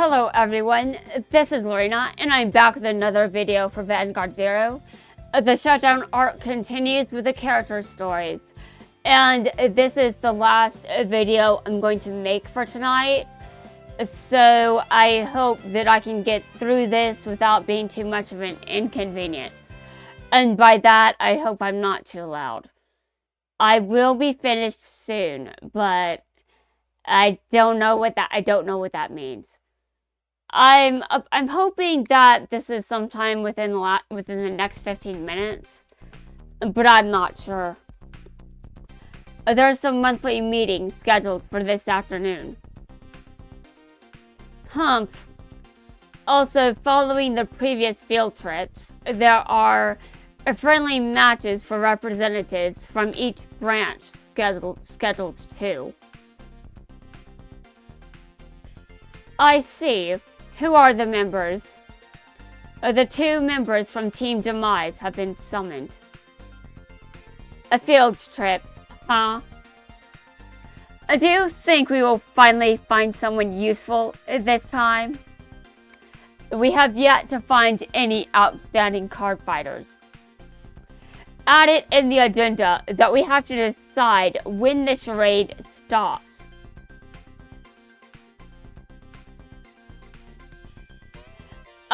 Hello everyone, this is Lorena, and I'm back with another video for Vanguard Zero. The shutdown arc continues with the character stories, and this is the last video I'm going to make for tonight. So I hope that I can get through this without being too much of an inconvenience. And by that, I hope I'm not too loud. I will be finished soon, but I don't know what that means. I'm hoping that this is sometime within the next 15 minutes, but I'm not sure. There's a monthly meeting scheduled for this afternoon. Humph. Also, following the previous field trips, there are friendly matches for representatives from each branch scheduled too. I see. Who are the members? The two members from Team Demise have been summoned. A field trip, huh? Do you think we will finally find someone useful this time? We have yet to find any outstanding card fighters. Add it in the agenda that we have to decide when the charade stops.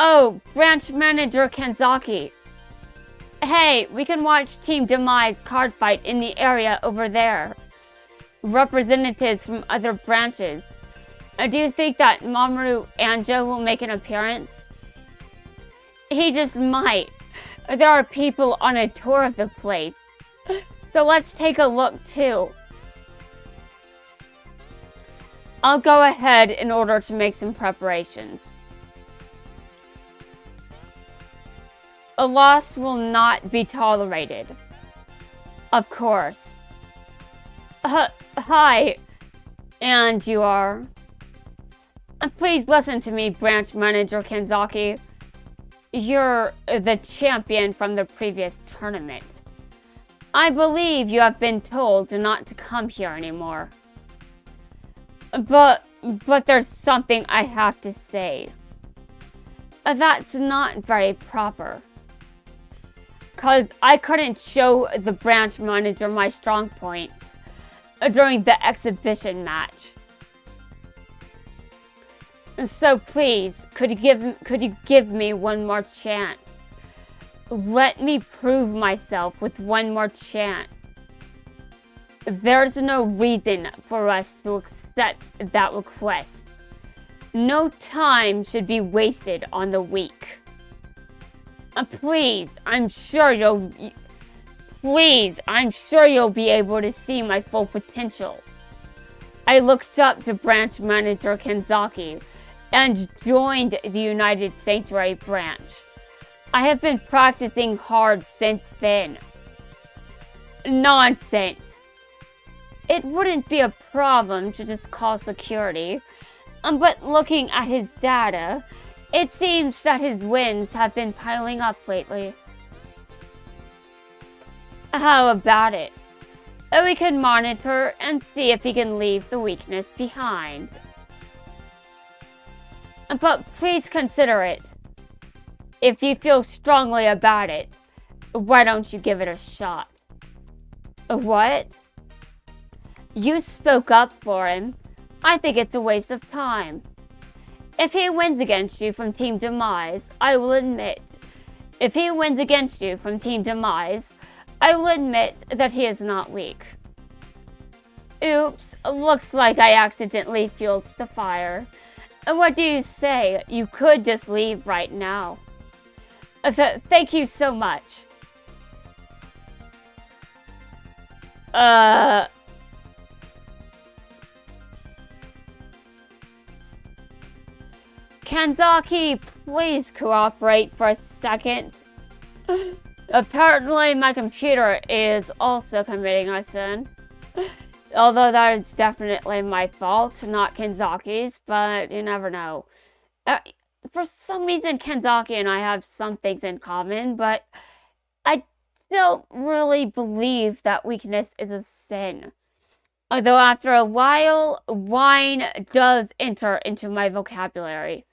Oh, Branch Manager Kanzaki. Hey, we can watch Team Demise card fight in the area over there. Representatives from other branches. Do you think that Mamoru Anjo will make an appearance? He just might. There are people on a tour of the place. So let's take a look too. I'll go ahead in order to make some preparations. A loss will not be tolerated. Of course. Hi. And you are? Please listen to me, Branch Manager Kanzaki. You're the champion from the previous tournament. I believe you have been told not to come here anymore. But there's something I have to say. That's not very proper. 'Cause I couldn't show the branch manager my strong points during the exhibition match. So please, could you give me one more chance? Let me prove myself with one more chance. There's no reason for us to accept that request. No time should be wasted on the weak. Please, I'm sure you'll be able to see my full potential. I looked up to Branch Manager Kanzaki and joined the United Sanctuary branch. I have been practicing hard since then. Nonsense. It wouldn't be a problem to just call security, but looking at his data, it seems that his wins have been piling up lately. How about it? We can monitor and see if he can leave the weakness behind. But please consider it. If you feel strongly about it, why don't you give it a shot? What? You spoke up for him. I think it's a waste of time. If he wins against you from Team Demise, I will admit. If he wins against you from Team Demise, I will admit that he is not weak. Oops, looks like I accidentally fueled the fire. What do you say? You could just leave right now. Thank you so much. Kanzaki, please cooperate for a second. Apparently, my computer is also committing a sin. Although that is definitely my fault, not Kanzaki's, but you never know. For some reason, Kanzaki and I have some things in common, but I don't really believe that weakness is a sin. Although after a while, wine does enter into my vocabulary.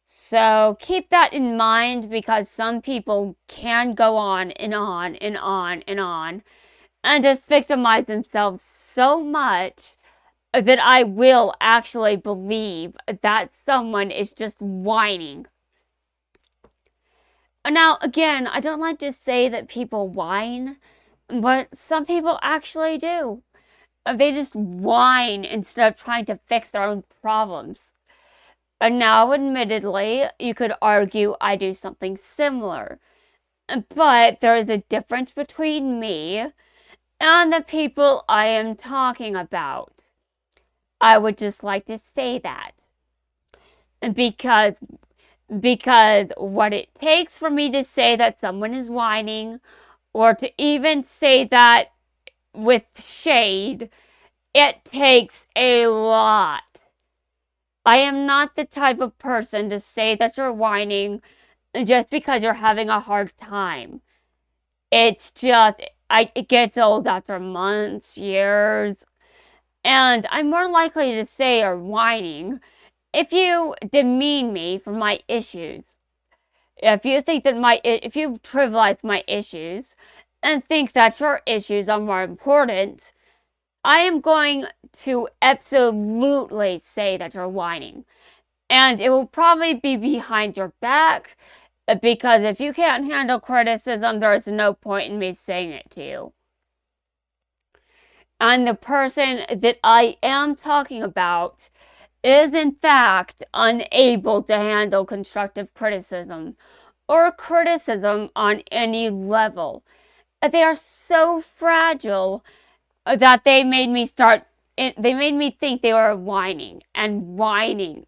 So keep that in mind, because some people can go on and on and on and on and just victimize themselves so much that I will actually believe that someone is just whining. Now, again, I don't like to say that people whine, but some people actually do. They just whine instead of trying to fix their own problems. And now, admittedly, you could argue I do something similar. But there is a difference between me and the people I am talking about. I would just like to say that. Because what it takes for me to say that someone is whining, or to even say that with shade, it takes a lot. I am not the type of person to say that you're whining just because you're having a hard time. It's just, it gets old after months, years, and I'm more likely to say you're whining if you demean me for my issues. If you think that if you trivialize my issues and think that your issues are more important, I am going to absolutely say that you're whining. And it will probably be behind your back, because if you can't handle criticism, there is no point in me saying it to you. And the person that I am talking about is in fact unable to handle constructive criticism or criticism on any level. They are so fragile that they made me think they were whining and whining.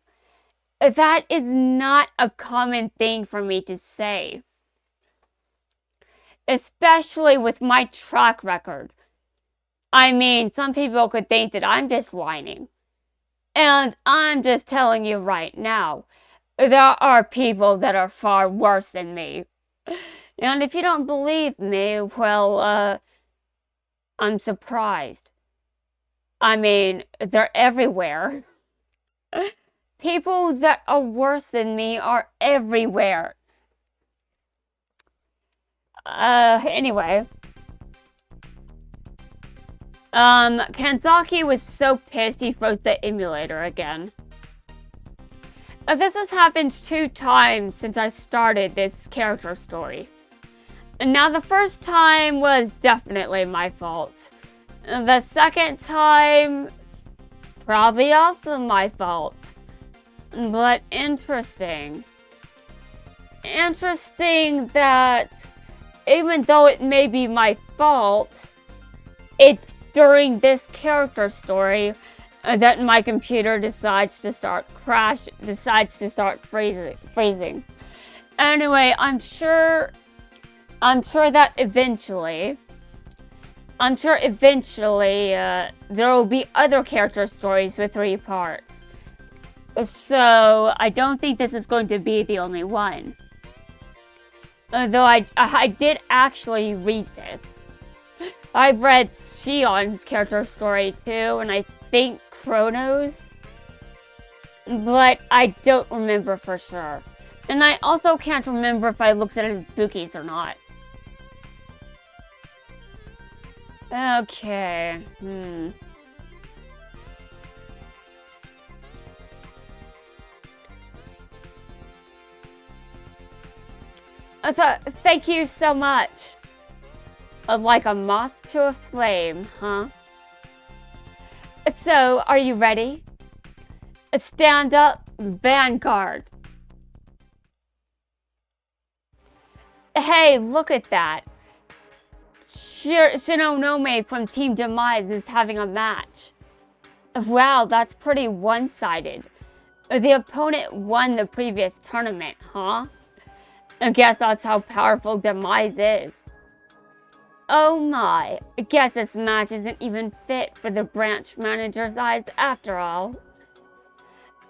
That is not a common thing for me to say, especially with my track record. I mean, some people could think that I'm just whining. And I'm just telling you right now, there are people that are far worse than me. And if you don't believe me, well, I'm surprised. I mean, they're everywhere. People that are worse than me are everywhere. Anyway. Kanzaki was so pissed he froze the emulator again. This has happened 2 times since I started this character story. And now the first time was definitely my fault. And the second time, probably also my fault. But interesting. Interesting that even though it may be my fault, it's during this character story that my computer decides to start freezing. Anyway, I'm sure that eventually there will be other character stories with 3 parts. So I don't think this is going to be the only one. Though I did actually read this. I've read Shion's character story too, and I think Chronos, but I don't remember for sure. And I also can't remember if I looked at Ibuki's or not. Okay, Thank you so much. Like a moth to a flame, huh? So, are you ready? Stand up, Vanguard. Hey, look at that. Shinonome from Team Demise is having a match. Wow, that's pretty one-sided. The opponent won the previous tournament, huh? I guess that's how powerful Demise is. Oh my, I guess this match isn't even fit for the branch manager's eyes after all.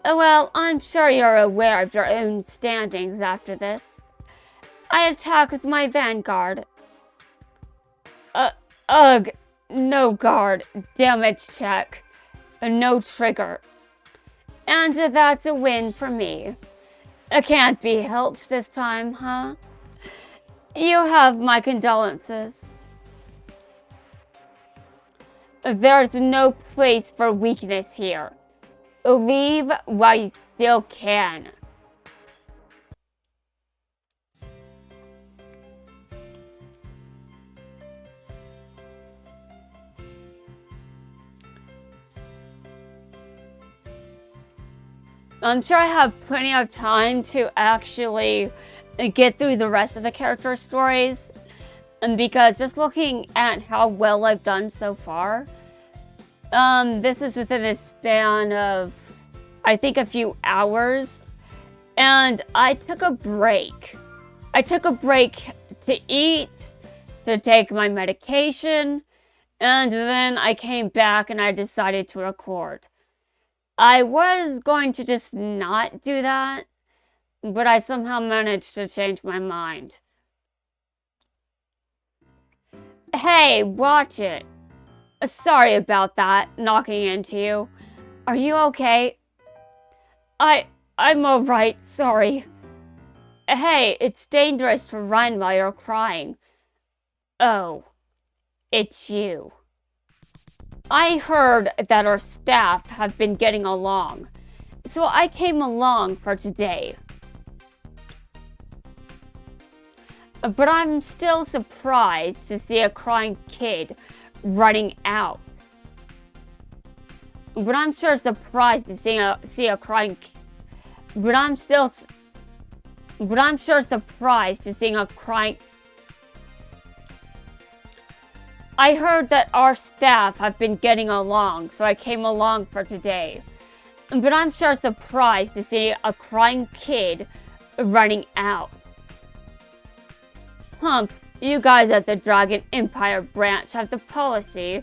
Well, I'm sure you're aware of your own standings after this. I attack with my Vanguard. Ugh. No guard, damage check, no trigger. And that's a win for me. It can't be helped this time, huh? You have my condolences. There's no place for weakness here. Leave while you still can. I'm sure I have plenty of time to actually get through the rest of the character stories. And because just looking at how well I've done so far, this is within a span of, I think, a few hours. And I took a break. I took a break to eat, to take my medication, and then I came back and I decided to record. I was going to just not do that, but I somehow managed to change my mind. Hey, watch it. Sorry about that, knocking into you. Are you okay? I'm alright, sorry. Hey, it's dangerous to run while you're crying. Oh, it's you. I heard that our staff have been getting along, so I came along for today. But I'm still surprised to see a crying kid running out. But I'm sure surprised to see a crying. But I'm sure surprised to seeing a crying. I heard that our staff have been getting along, so I came along for today. But I'm sure surprised to see a crying kid running out. Hump, you guys at the Dragon Empire branch have the policy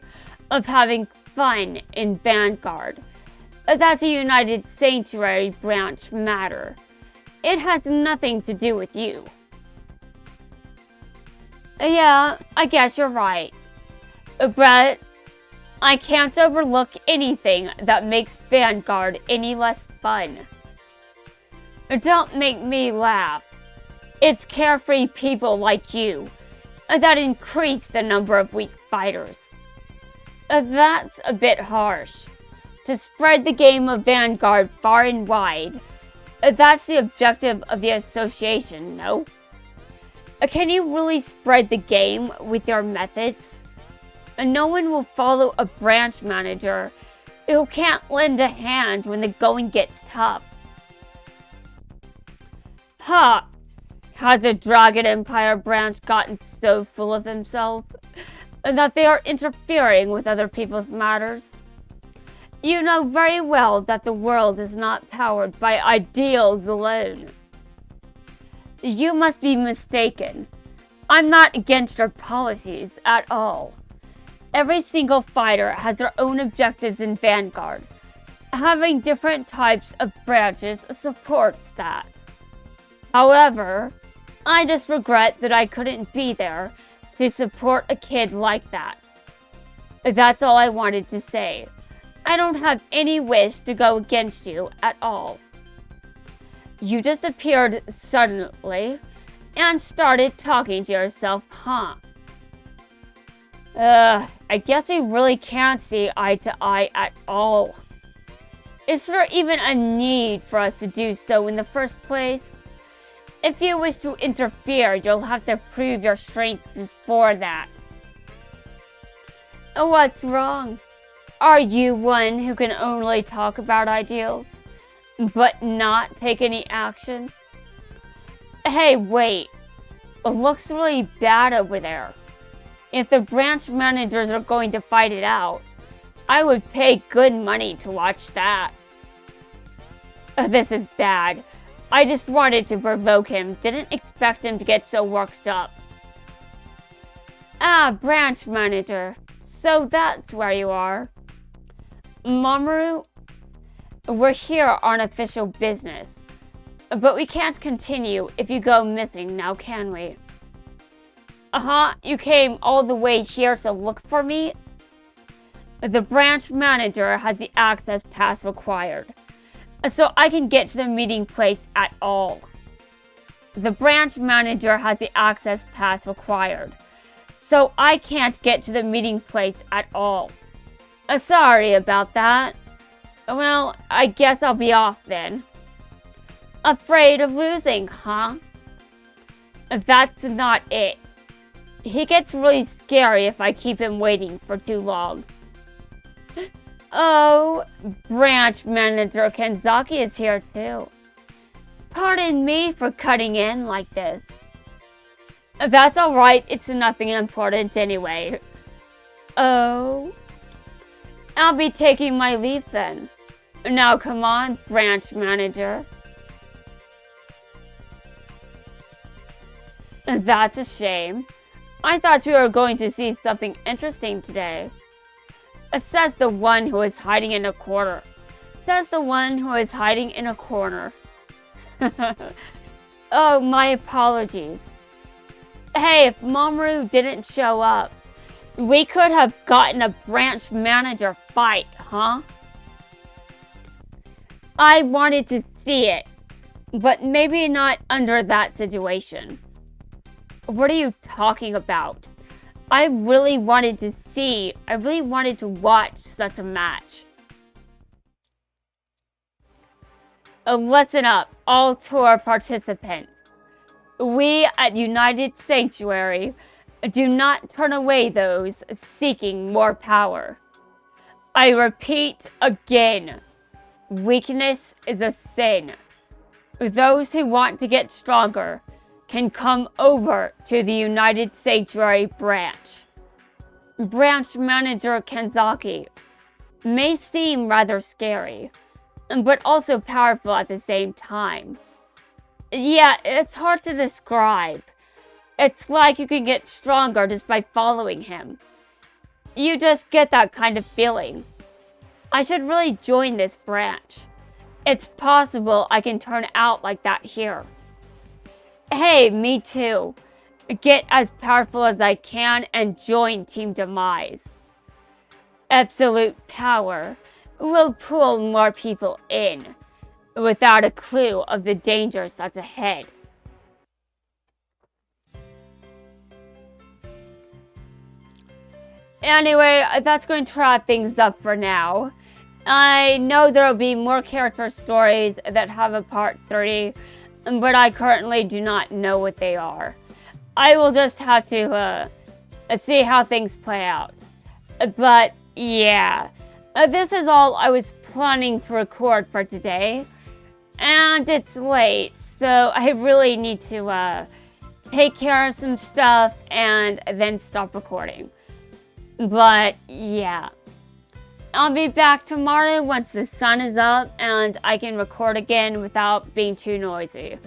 of having fun in Vanguard. That's a United Sanctuary branch matter. It has nothing to do with you. Yeah, I guess you're right. But I can't overlook anything that makes Vanguard any less fun. Don't make me laugh. It's carefree people like you that increase the number of weak fighters. That's a bit harsh. To spread the game of Vanguard far and wide, that's the objective of the association, no? Can you really spread the game with your methods? No one will follow a branch manager who can't lend a hand when the going gets tough. Huh. Has the Dragon Empire branch gotten so full of themselves that they are interfering with other people's matters? You know very well that the world is not powered by ideals alone. You must be mistaken. I'm not against your policies at all. Every single fighter has their own objectives in Vanguard. Having different types of branches supports that. However, I just regret that I couldn't be there to support a kid like that. That's all I wanted to say. I don't have any wish to go against you at all. You just appeared suddenly and started talking to yourself, huh? I guess we really can't see eye to eye at all. Is there even a need for us to do so in the first place? If you wish to interfere, you'll have to prove your strength before that. What's wrong? Are you one who can only talk about ideals, but not take any action? Hey, wait. It looks really bad over there. If the branch managers are going to fight it out, I would pay good money to watch that. This is bad. I just wanted to provoke him. Didn't expect him to get so worked up. Ah, branch manager. So that's where you are. Mamoru, we're here on official business. But we can't continue if you go missing now, can we? You came all the way here to look for me? The branch manager has the access pass required, so I can get to the meeting place at all. The branch manager has the access pass required, so I can't get to the meeting place at all. Sorry about that. Well, I guess I'll be off then. Afraid of losing, huh? That's not it. He gets really scary if I keep him waiting for too long. Oh, branch manager Kanzaki is here too. Pardon me for cutting in like this. That's alright, it's nothing important anyway. Oh. I'll be taking my leave then. Now come on, branch manager. That's a shame. I thought we were going to see something interesting today. Says the one who is hiding in a corner. Says the one who is hiding in a corner. Oh, my apologies. Hey, if Mamoru didn't show up, we could have gotten a branch manager fight, huh? I wanted to see it, but maybe not under that situation. What are you talking about? I really wanted to watch such a match. Listen up, all tour participants. We at United Sanctuary do not turn away those seeking more power. I repeat again, weakness is a sin. Those who want to get stronger can come over to the United Sanctuary branch. Branch manager Kanzaki may seem rather scary, but also powerful at the same time. Yeah, it's hard to describe. It's like you can get stronger just by following him. You just get that kind of feeling. I should really join this branch. It's possible I can turn out like that here. Hey, me too. Get as powerful as I can and join Team Demise. Absolute power will pull more people in, without a clue of the dangers that's ahead. Anyway, that's going to wrap things up for now. I know there will be more character stories that have a part 30, but I currently do not know what they are. I will just have to see how things play out. But yeah, this is all I was planning to record for today. And it's late, so I really need to take care of some stuff and then stop recording. But yeah, I'll be back tomorrow once the sun is up and I can record again without being too noisy.